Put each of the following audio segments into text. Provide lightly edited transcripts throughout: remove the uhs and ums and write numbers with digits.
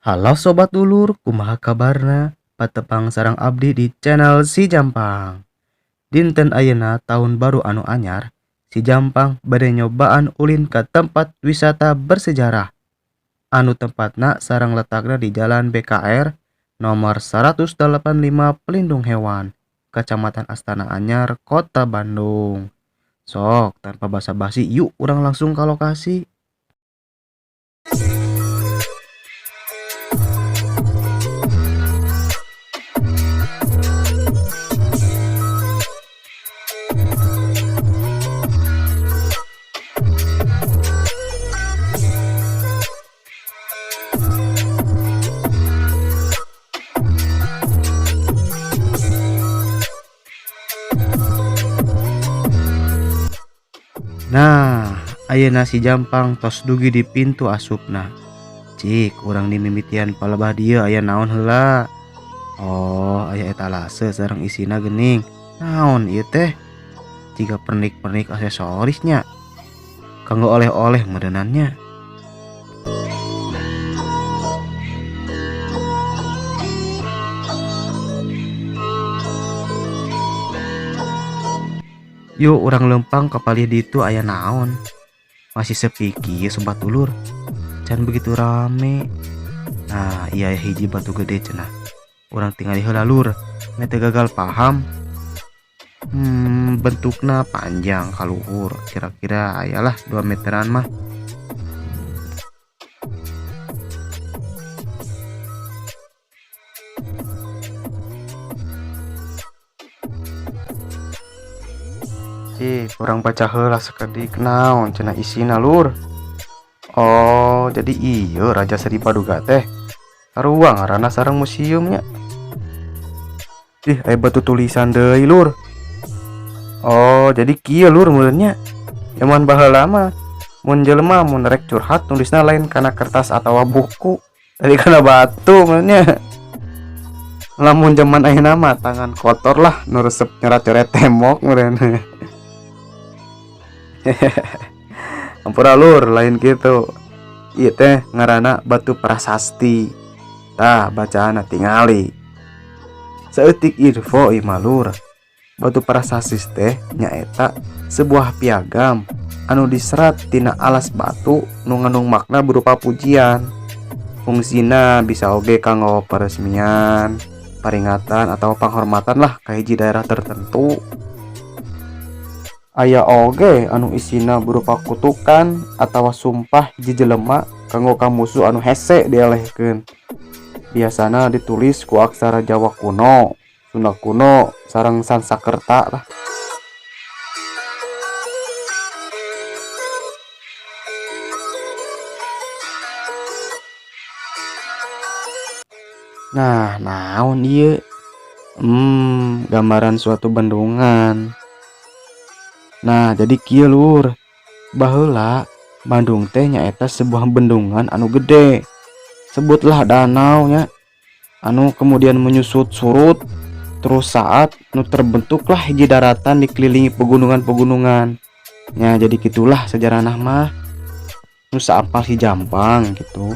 Halo sobat dulur, kumaha kabarna? Patepang sareng abdi di channel Si Jampang. Dinten ayeuna tahun baru anu anyar, Si Jampang bade nyobaan ulin ke tempat wisata bersejarah. Anu tempatna sareng letakna di Jalan BKR nomor 185 Pelindung Hewan, Kecamatan Astana Anyar, Kota Bandung. Sok, tanpa basa-basi, yuk urang langsung ke lokasi. Nah, ayeuna Si Jampang tos dugi di pintu asupna. Cik, urang di mimitian palebah dieu aya naon heula? Oh, aya etalase sareng isina geuning. Naon ieu teh? Jiga pernik-pernik aksesorisnya. Kanggo oleh-oleh meundannya. Yuk urang lempang ka palih ditu aya naon? Masih sepi kieu sobat dulur. Can begitu rame. Nah, iya hiji batu gede cenah. Urang tinggali heula lur. Mete gagal paham. Bentukna panjang kaluhur. Kira-kira ayalah 2 meteran mah. Kurang baca heula sakedik naon cenah isina lur. Oh, jadi iya Raja Seri Paduka teh. Sarua ngaranna sareng museumnya. Aya batu tulisan deui lur. Oh, jadi kieu lur meureunnya. Zaman baheula mah mun jelema mun rek curhat nulisna lain kana kertas atawa buku, dari kana batu meureunnya. Lamun zaman ayeuna mah tangan kotor lah nu resep nyoret-nyoret tembok meureun. Ampura lur, lain gitu. Ieu teh ngaranna batu prasasti. Tah bacaana tingali. Saeutik info ieu mah lur. Batu prasasti teh nyaeta sebuah piagam anu diserat tina alas batu nu ngandung makna berupa pujian. Fungsina bisa oge kanggo peresmian, peringatan atau penghormatan lah ka hiji daerah tertentu. Aya oge anu isina berupa kutukan atawa sumpah hiji jelema kanggo ka musuh anu hese dielehkeun. Biasana ditulis ku aksara Jawa kuno, Sunda kuno, sareng Sansakerta lah. Nah, naon ieu? Gambaran suatu bendungan. Nah, jadi kieu lur. Baheula Bandung teh nyaeta sebuah bendungan anu gede. Sebutlah danau nya. Anu kemudian menyusut surut. Terus saat nu terbentuklah hiji daratan dikelilingi pegunungan-pegunungan. Ya, jadi gitulah sejarahna mah. Nu saapal Si Jampang gitu.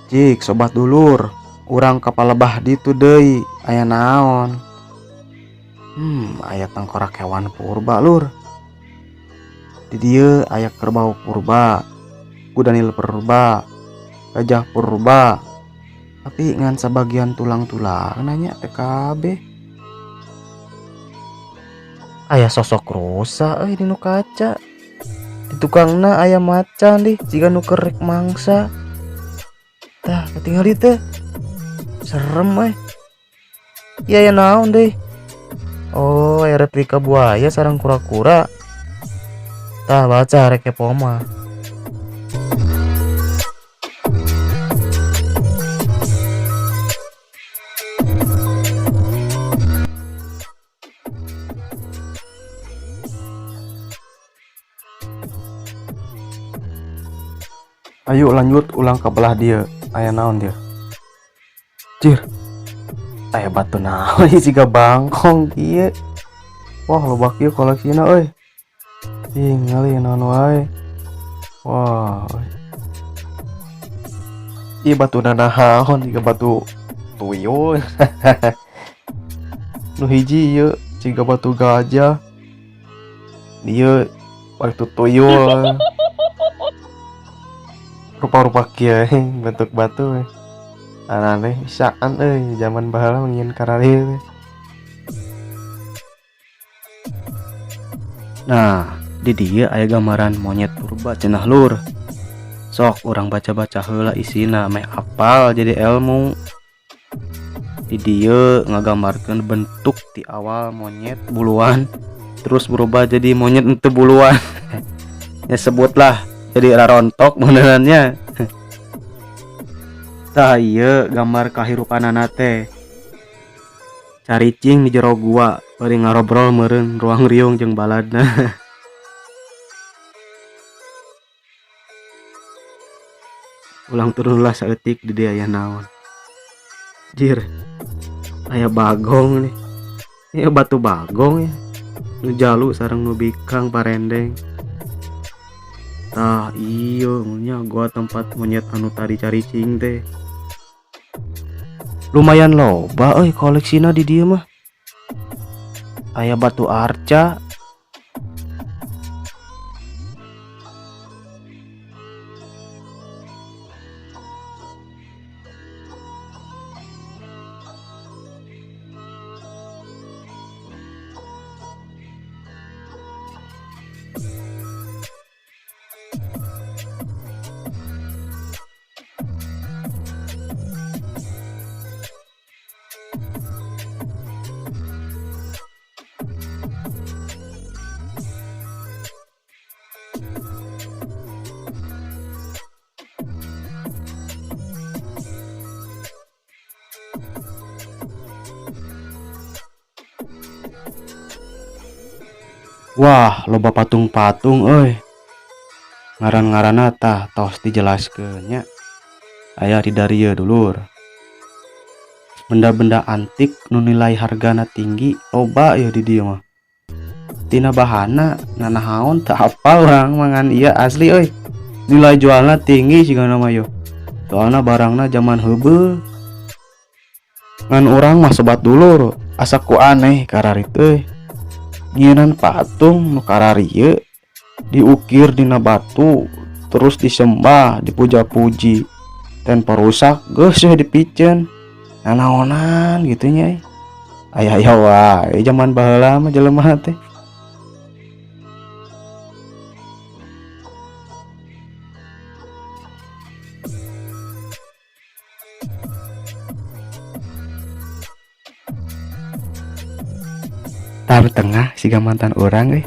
Cik sobat dulur, urang kapalebah ditu deui, aya naon? Aya tengkorak hewan purba lur. Di dieu aya kerbau purba, kudanil purba, gajah purba. Tapi ngan sabagian tulang-tulang nanya TKB. Aya sosok rusa euy dinu kaca. Di tukangna aya macan deh, jiga nu kerek mangsa. Tah, ketinggali teh. Serem Iya ya naon deh. Oh, aya replika buaya sareng kura-kura. Tah baca rek kepo mah. Ayo lanjut ulang ke belah dia. Aya naon dia? Cir. Aya batu naon siga bangkong kieu. Wah, loba kieu koleksina euy. Tingali naon wae. Wah. Ieu batu naon siga batu tuyul. Nu hiji ieu siga batu gajah. Ieu batu tuyul. Rupa-rupa kieu bentuk batu aneh isaan zaman baheula ngin kararieu. Nah, di dieu aya gambaran monyet purba cenah lur. Sok urang baca-baca heula isina meh apal jadi ilmu. Di dieu ngagambarkeun bentuk ti awal monyet buluan terus berubah jadi monyet henteu buluan. Ya sebutlah jadi rarontok benerannya. Tah ieu gambar kahirupanana teh. Caricing di jero gua bari ngarobrol meureun ruang riung jeung baladna. Ulang turunlah saeutik di dieu aya naon. Jir. Aya bagong nih. Ieu batu bagong ya. Nu jalu sareng nu bikang parendeng. Tah iya nya gua tempat monyet anu tadi caricing teh. Lumayan loba euy koleksina di dieu mah. Aya batu arca. Wah, loba patung-patung euy. Ngaran-ngaranna tah tos dijelaskeun nya. Aya di darieu dulur. Benda-benda antik nu nilai hargana tinggi loba ya di dieu mah. Tina bahana nanahaon teu hafal urang mangan ieu asli euy. Nilai jualna tinggi sigana mah yo. Soalna barangna zaman heubeul. Ngan urang mah sobat dulur, asa ku aneh kararit euy. Nyieunan patung nu kararieu diukir dina batu terus disembah dipuja-puji ten parusak geus dipiceun nanaonan gitu nya. Aya wae zaman baheula mah jelema teh. Tar tengah siga mantan orang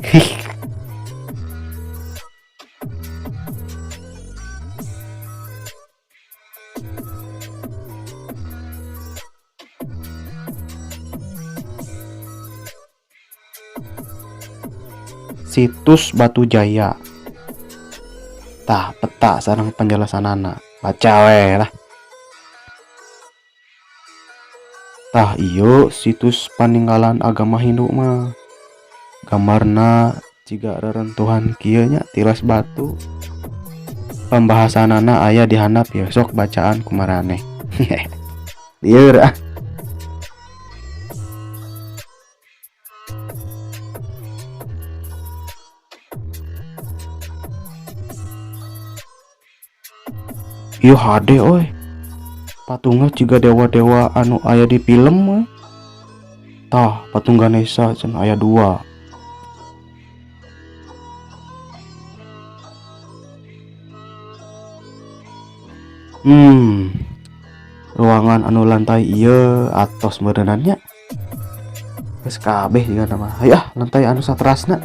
Situs Batu Jaya. Tah peta sareng penjelasanana. Baca we lah. Tah iyo situs paninggalan agama Hindu mah. Gambarna jiga reruntuhan kieu nya tilas batu. Pembahasanana aya di handap ya sok bacaan kumaraneh. Lieur ah. Ieu hade oi. Patungna jiga dewa-dewa anu aya di film mah. Tah patung Ganesha cenah aya 2. Ruangan anu lantai ieu atos meureunannya. Geus kabeh jiga nama. Hayah lantai anu satrasna.